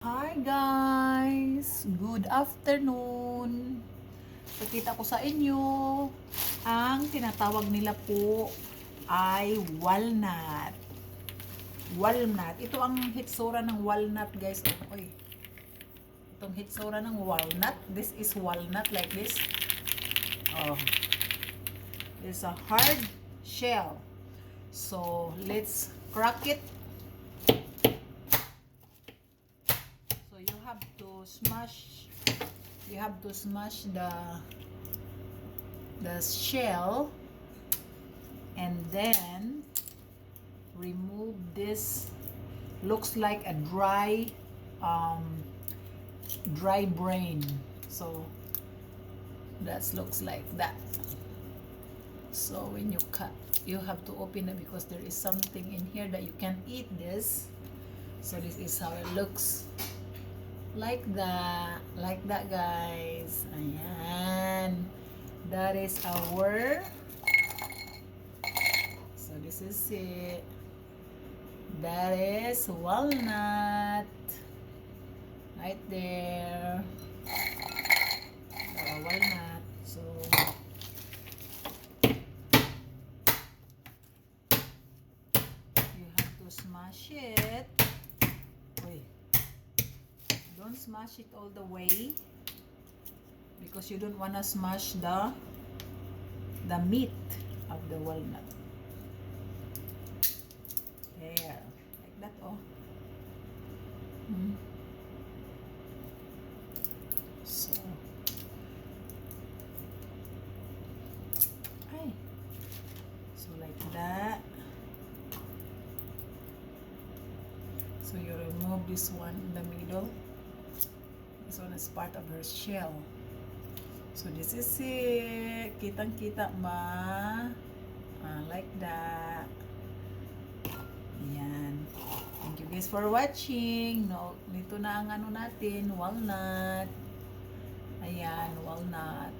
Hi guys! Good afternoon! Pakita ko sa inyo ang tinatawag nila po ay walnut. Walnut. Ito ang hitsura ng walnut guys. Oy. Itong hitsura ng walnut. This is walnut like this. Oh. It's a hard shell. So let's crack it. You have to smash the shell and then remove this. Looks like a dry brain, so that looks like that. So when you cut, you have to open it because there is something in here that you can eat this. So this is how it looks. Like that guys. Ayan, that is our, so this is it, that is walnut right there, walnut. So you have to smash it. Wait, don't smash it all the way because you don't want to smash the meat of the walnut. There, like that. Oh. So, so like that. So you remove this one in the middle. This one is part of her shell. So this is it. Kitang-kita ba? Like that. Ayan. Thank you guys for watching. No, nito na ang ano natin, walnut. Ayan, walnut.